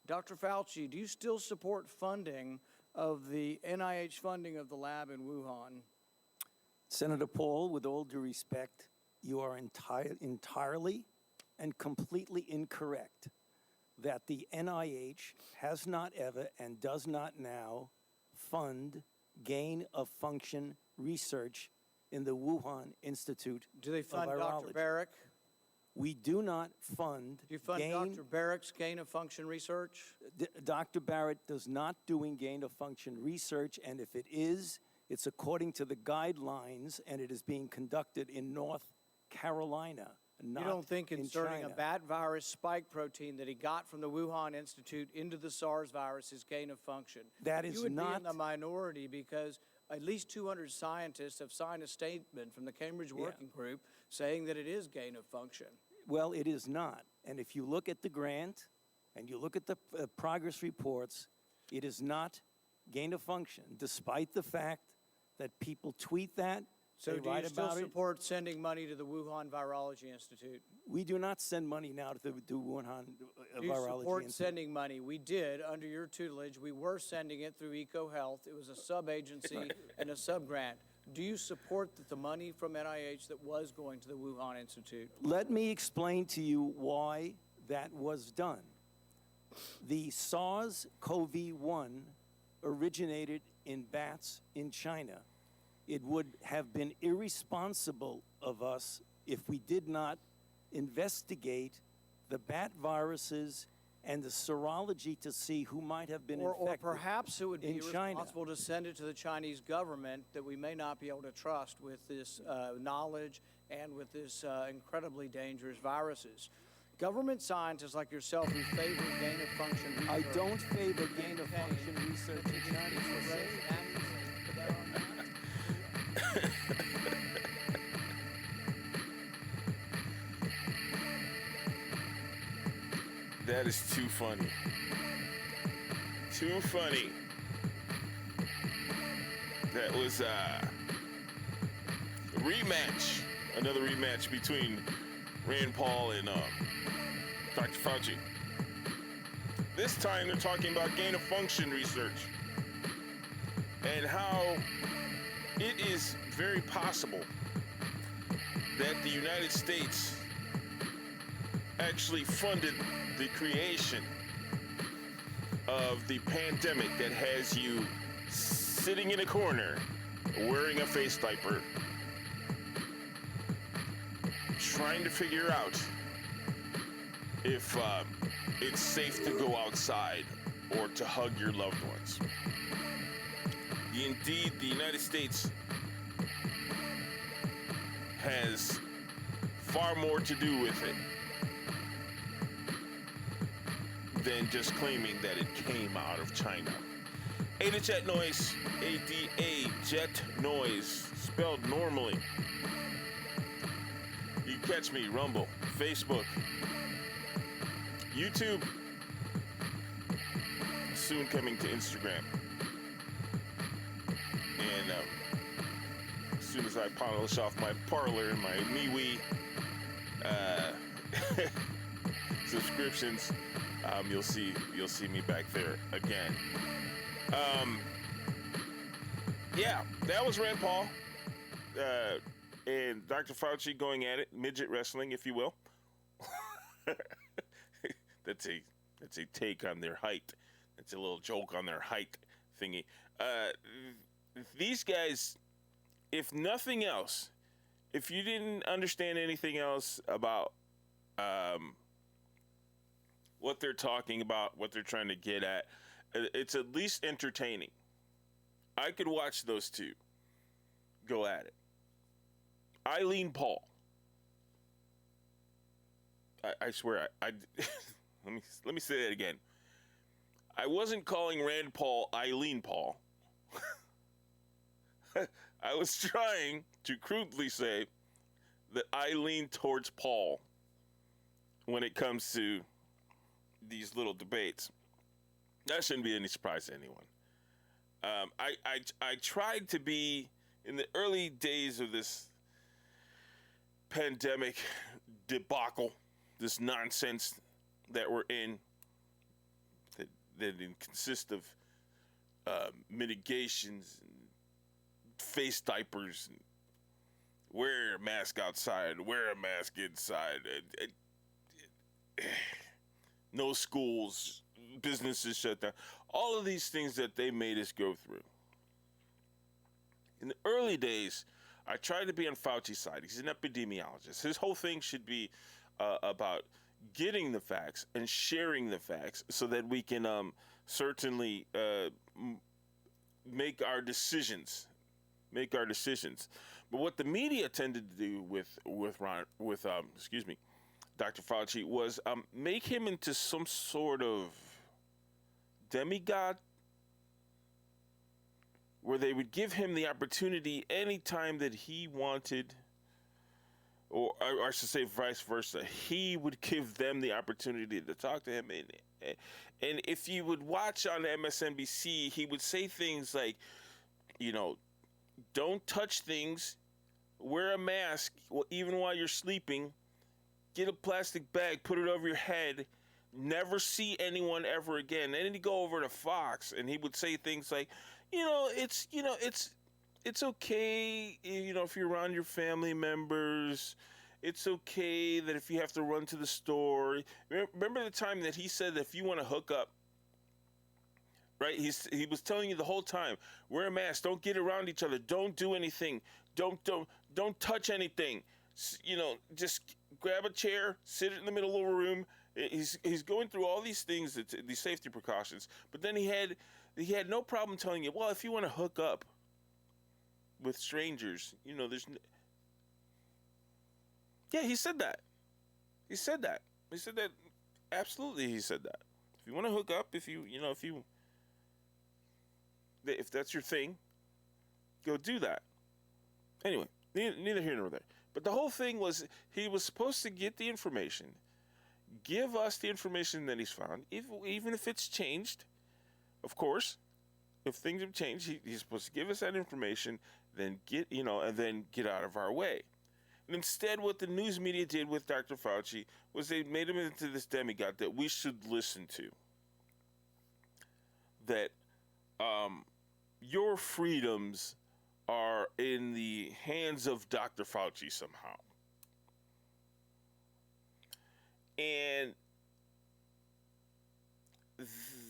Dr. Fauci, do you still support funding of the NIH funding of the lab in Wuhan? Senator Paul, with all due respect, you are entirely and completely incorrect that the NIH has not ever and does not now fund gain-of-function research in the Wuhan Institute Do they fund of Dr. Virology. Barrick? We do not fund Do you fund Dr. Barrick's gain-of-function research? Dr. Barrett does not doing gain-of-function research, and if it is, it's according to the guidelines, and it is being conducted in North Carolina, not You don't think in inserting China. a bat virus spike protein that he got from the Wuhan Institute into the SARS virus is gain-of-function? That is You would not- be in the minority because at least 200 scientists have signed a statement from the Cambridge Working Group saying that it is gain-of-function. Well, it is not. And if you look at the grant and you look at the progress reports, it is not gain of function, despite the fact that people tweet that, So they do you write still about it. support sending money to the Wuhan Virology Institute? We do not send money now to the Wuhan Do you Virology support Institute. sending money? We did, under your tutelage. We were sending it through EcoHealth. It was a sub-agency and a sub-grant. Do you support that the money from NIH that was going to the Wuhan Institute? Let me explain to you why that was done. The SARS-CoV-1 originated in bats in China. It would have been irresponsible of us if we did not investigate the bat viruses and the serology to see who might have been infected. Or perhaps it would be in China. irresponsible to send it to the Chinese government that we may not be able to trust with this knowledge and with this incredibly dangerous viruses. Government scientists like yourself who favor gain-of-function research. I don't favor gain-of-function research in China. That is too funny. Too funny. That was a rematch. Another rematch between Rand Paul and Dr. Fauci. This time they're talking about gain-of-function research and how it is very possible that the United States actually funded the creation of the pandemic that has you sitting in a corner wearing a face diaper trying to figure out if it's safe to go outside or to hug your loved ones. Indeed, the United States has far more to do with it than just claiming that it came out of China. Ada Jet Noise, A-D-A, Jet Noise, spelled normally. You can catch me, Rumble, Facebook, YouTube, soon coming to Instagram. And as soon as I polish off my Parler and my MeWe subscriptions, you'll see me back there again. Yeah, that was Rand Paul and Dr. Fauci going at it, midget wrestling, if you will. That's a take on their height. That's a little joke on their height thingy. These guys, if nothing else, if you didn't understand anything else about what they're talking about, what they're trying to get at, it's at least entertaining. I could watch those two go at it. Eileen Paul. I swear, let me say that again. I wasn't calling Rand Paul Eileen Paul. I was trying to crudely say that I lean towards Paul when it comes to these little debates. That shouldn't be any surprise to anyone. I tried to be, in the early days of this pandemic debacle, this nonsense that we're in, consist of mitigations, and face diapers, and wear a mask outside, wear a mask inside, no schools, businesses shut down. All of these things that they made us go through. In the early days, I tried to be on Fauci's side. He's an epidemiologist. His whole thing should be about getting the facts and sharing the facts so that we can certainly make our decisions. But what the media tended to do with Dr. Fauci was make him into some sort of demigod, where they would give him the opportunity anytime that he wanted, or I should say vice versa. He would give them the opportunity to talk to him. And if you would watch on MSNBC, he would say things like, don't touch things, wear a mask even while you're sleeping, get a plastic bag, put it over your head, never see anyone ever again. And then he'd go over to Fox and he would say things like, it's okay, if you're around your family members. It's okay that if you have to run to the store. Remember the time that he said that if you want to hook up, right? He was telling you the whole time, wear a mask, don't get around each other, don't do anything, don't touch anything. Just grab a chair, sit in the middle of a room. He's going through all these things, these safety precautions. But then he had no problem telling you, well, if you want to hook up with strangers, yeah, he said that. Absolutely, he said that. If you want to hook up, if that's your thing, go do that. Anyway, neither here nor there. But the whole thing was, he was supposed to get the information, give us the information that he's found, even if it's changed. Of course, if things have changed, he's supposed to give us that information, then get out of our way. And instead, what the news media did with Dr. Fauci was they made him into this demigod that we should listen to. That your freedoms are in the hands of Dr. Fauci somehow. And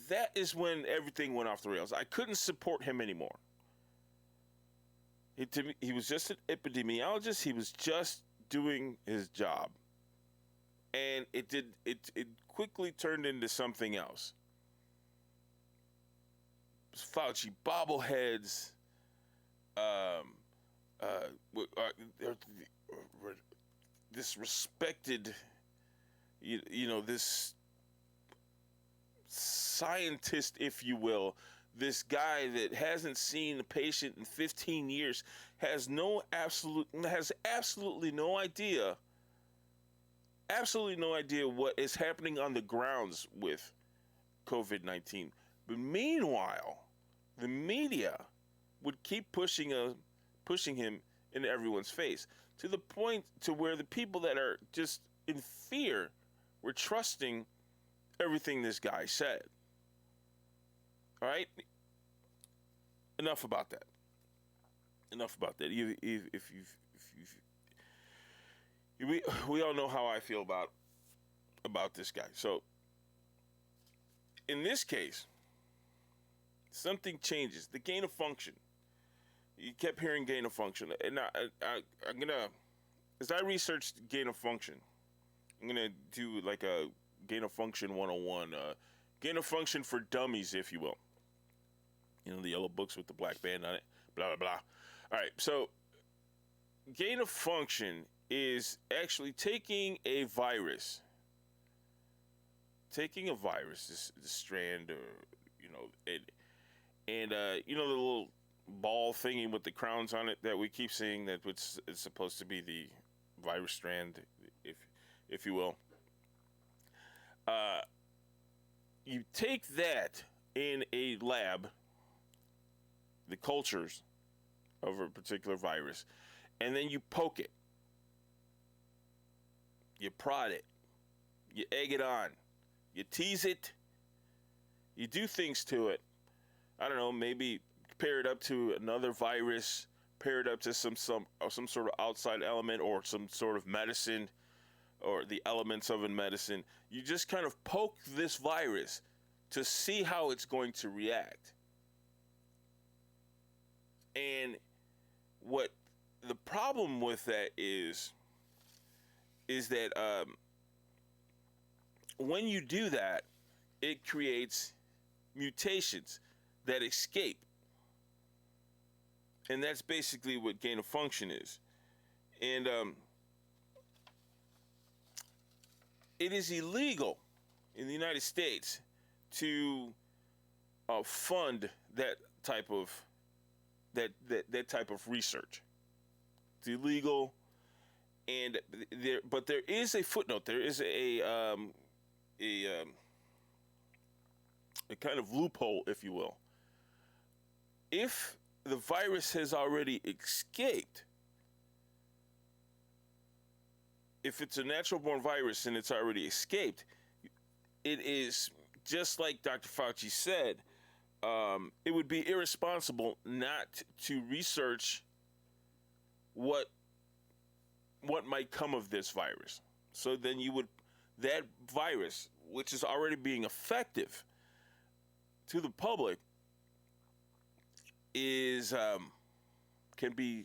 that is when everything went off the rails. I couldn't support him anymore. He was just an epidemiologist. He was just doing his job. And it quickly turned into something else. Fauci bobbleheads, this respected, this scientist, if you will, this guy that hasn't seen a patient in 15 years, has absolutely no idea what is happening on the grounds with COVID-19. But meanwhile, the media would keep pushing him in everyone's face, to the point to where the people that are just in fear were trusting everything this guy said. All right? Enough about that. We all know how I feel about this guy. So, in this case, something changes. The gain of function. You kept hearing gain of function. And I'm going to, as I researched gain of function, I'm going to do like a gain of function 101. Gain of function for dummies, if you will. The yellow books with the black band on it. Blah, blah, blah. All right, so gain of function is actually taking a virus. This strand, or, the little ball thingy with the crowns on it that we keep seeing, that is supposed to be the virus strand, if you will. You take that in a lab, the cultures of a particular virus, and then you poke it, you prod it, you egg it on, you tease it, You do things to it. I don't know, maybe pair it up to another virus, pair it up to some sort of outside element or some sort of medicine or the elements of a medicine. You just kind of poke this virus to see how it's going to react. And what the problem with that is that when you do that, it creates mutations that escape. And that's basically what gain of function is. And it is illegal in the United States to fund that type of research. It's illegal, and but there is a footnote. There is a kind of loophole, if you will. If the virus has already escaped, if it's a natural-born virus and it's already escaped, it is just like Dr. Fauci said. It would be irresponsible not to research what might come of this virus. So then that virus, which is already being effective to the public, is can be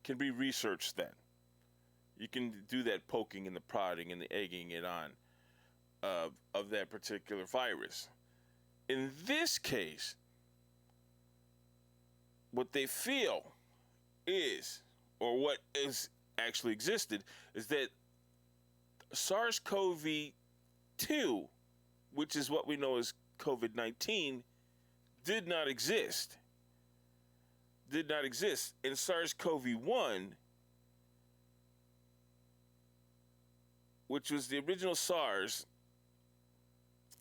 researched. Then you can do that poking and the prodding and the egging it on of that particular virus. In this case, what they feel is, or what is actually existed, is that SARS-CoV-2, which is what we know as COVID-19, did not exist. And SARS-CoV-1, which was the original SARS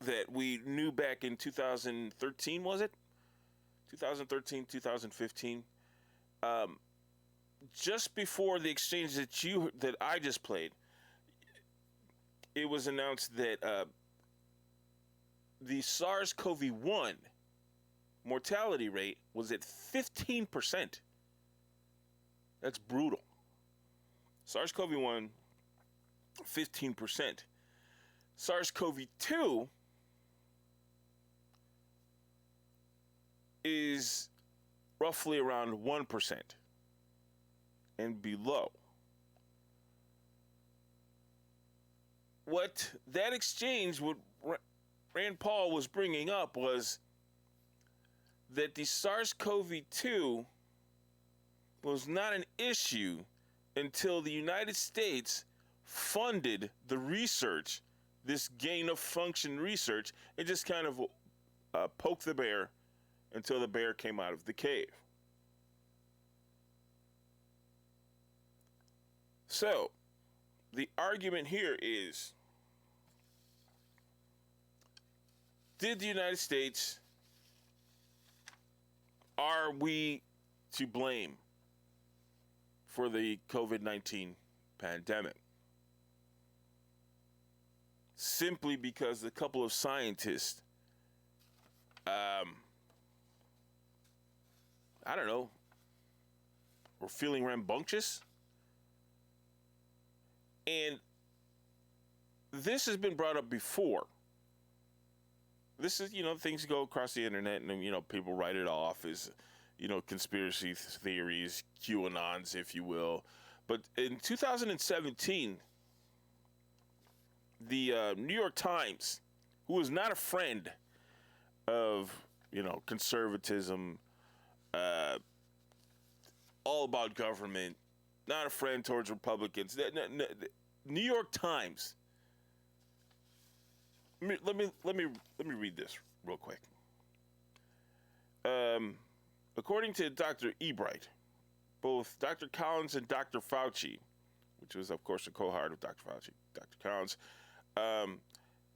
that we knew back in 2013, was it? 2013, 2015. Just before the exchange that I just played, it was announced that the SARS-CoV-1 mortality rate was at 15%. That's brutal. SARS-CoV-1, 15%. SARS-CoV-2 is roughly around 1% and below. What that exchange, what Rand Paul was bringing up, was that the SARS-CoV-2 was not an issue until the United States funded the research, this gain of function research, and just kind of poked the bear until the bear came out of the cave. So, the argument here is, did the United States, are we to blame for the COVID-19 pandemic? Simply because a couple of scientists, I don't know, were feeling rambunctious? And this has been brought up before. This is, things go across the internet and, people write it off as, conspiracy theories, QAnons, if you will. But in 2017, the New York Times, who was not a friend of, conservatism, all about government, not a friend towards Republicans. New York Times. Let me read this real quick. According to Dr. Ebright, both Dr. Collins and Dr. Fauci, which was of course a cohort of Dr. Fauci, Dr. Collins,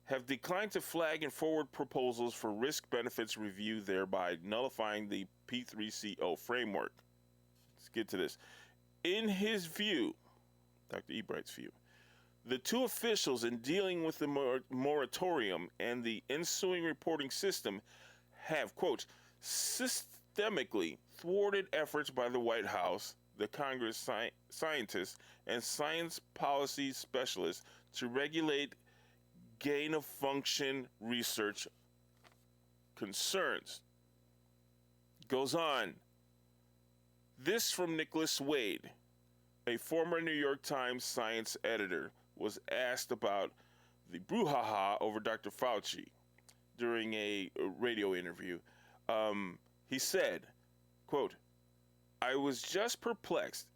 have declined to flag and forward proposals for risk-benefits review, thereby nullifying the P3CO framework. Let's get to this. In his view, Dr. Ebright's view, The two officials, in dealing with the moratorium and the ensuing reporting system, have, quote, systemically thwarted efforts by the White House, the Congress scientists, and science policy specialists to regulate gain-of-function research concerns. Goes on. This from Nicholas Wade, a former New York Times science editor, was asked about the brouhaha over Dr. Fauci during a radio interview. He said, quote, "I was just perplexed.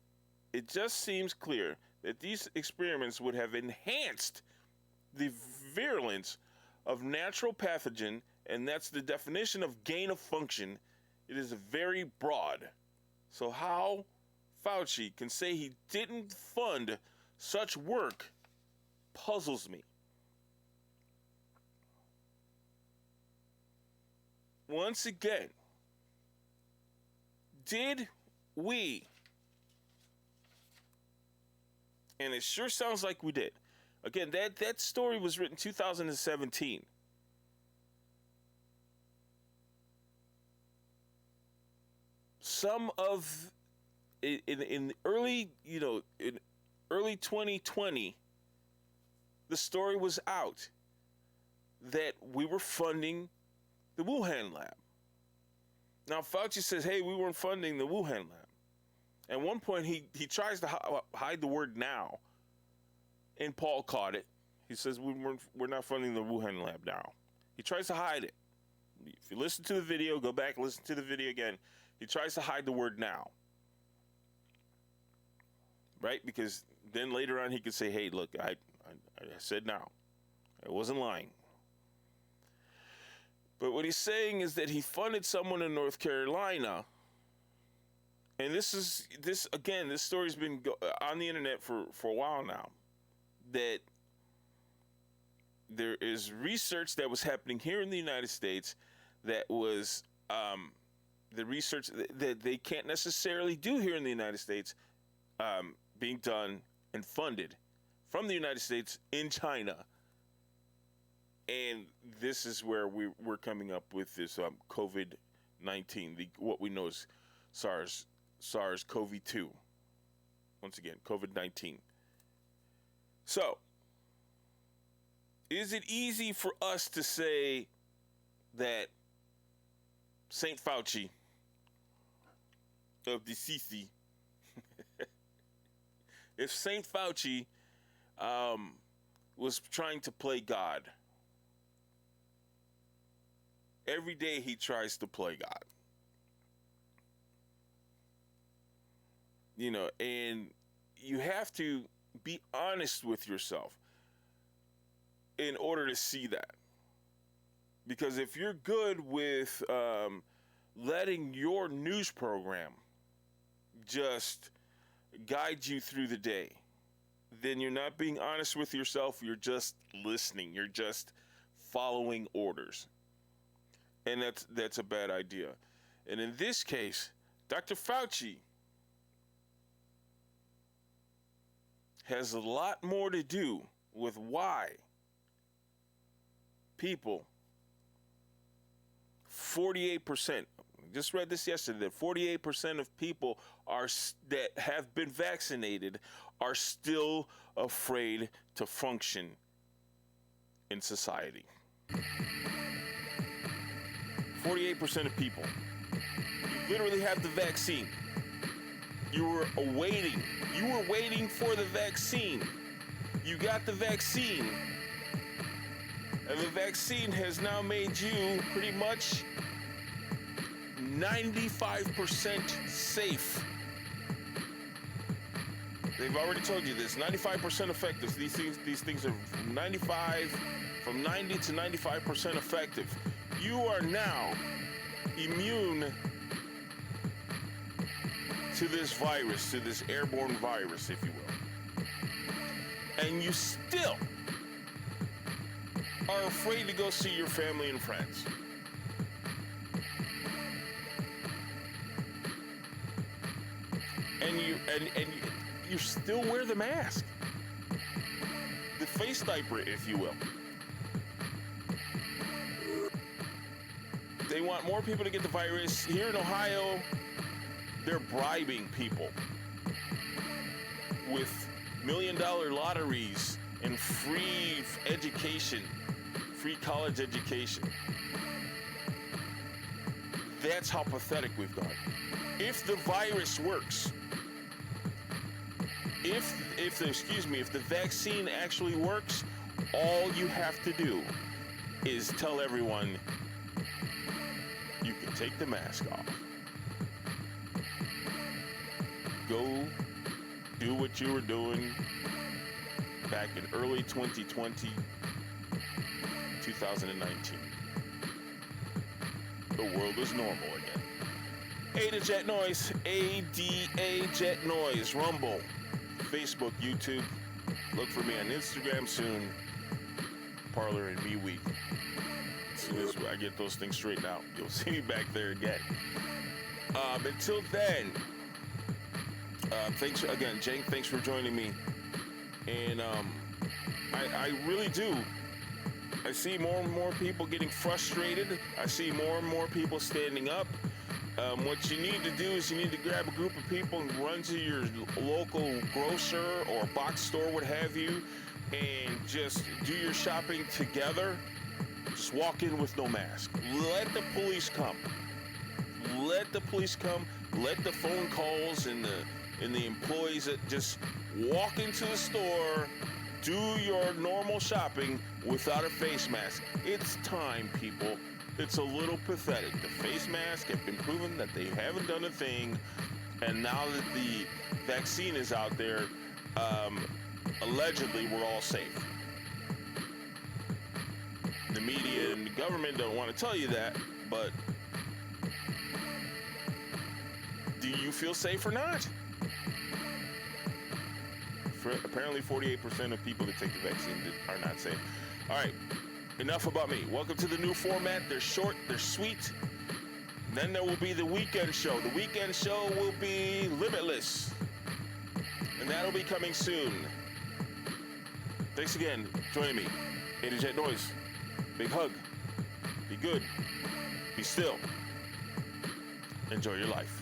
It just seems clear that these experiments would have enhanced the virulence of natural pathogen, and that's the definition of gain of function. It is very broad. So how Fauci can say he didn't fund such work puzzles me." Once again, did we, and it sure sounds like we did. Again, that story was written 2017. Some of in early 2020, the story was out that we were funding the Wuhan Lab. Now Fauci says, "Hey, we weren't funding the Wuhan Lab." At one point, he tries to hide the word "now," and Paul caught it. He says, "We're not funding the Wuhan Lab now." He tries to hide it. If you listen to the video, go back, listen to the video again. He tries to hide the word "now," right? Because then later on he could say, "Hey, look, I said now. I wasn't lying." But what he's saying is that he funded someone in North Carolina, and this story's been on the internet for a while now, that there is research that was happening here in the United States that was the research that they can't necessarily do here in the United States, being done and funded from the United States in China. And this is where we're coming up with this COVID-19, what we know as SARS-CoV-2. Once again, COVID-19. So, is it easy for us to say that St. Fauci of the CC, if St. Fauci was trying to play God? Every day he tries to play God. And you have to be honest with yourself in order to see that. Because if you're good with letting your news program just guide you through the day, then you're not being honest with yourself. You're just listening. You're just following orders. And that's a bad idea. And in this case, Dr. Fauci has a lot more to do with why people, 48%, just read this yesterday, that 48% of people that have been vaccinated are still afraid to function in society. 48% of people. You literally have the vaccine. You were waiting for the vaccine. You got the vaccine. And the vaccine has now made you pretty much 95% safe. They've already told you this, 95% effective. These things are from 90 to 95% effective. You are now immune to this virus, to this airborne virus, if you will. And you still are afraid to go see your family and friends. And you still wear the mask. face diaper, if you will. They want more people to get the virus. Here in Ohio, they're bribing people with $1 million lotteries and free education, free college education. That's how pathetic we've gone. If the virus works, if the vaccine actually works, all you have to do is tell everyone you can take the mask off. Go do what you were doing back in early 2020, 2019. The world is normal again. Ada Jet Noise, ADA Jet Noise, Rumble, Facebook, YouTube. Look for me on Instagram soon. Parlor and MeWe. As soon as I get those things straightened out, you'll see me back there again. Until then, thanks again, Cenk. Thanks for joining me. And I really do. I see more and more people getting frustrated. I see more and more people standing up. What you need to do is you need to grab a group of people and run to your local grocer or box store, what have you, and just do your shopping together. Just walk in with no mask. Let the police come. Let the police come. Let the phone calls and the employees that just walk into the store, do your normal shopping without a face mask. It's time, people. It's a little pathetic. The face mask have been proven that they haven't done a thing, and now that the vaccine is out there, allegedly we're all safe. The media and the government don't want to tell you that, but do you feel safe or not? Apparently 48% of people that take the vaccine are not safe. All right, enough about me. Welcome to the new format. They're short, they're sweet. Then there will be the weekend show. The weekend show will be limitless, and that'll be coming soon. Thanks again for joining me. Ada Jet Noise. Big hug. Be good. Be still. Enjoy your life.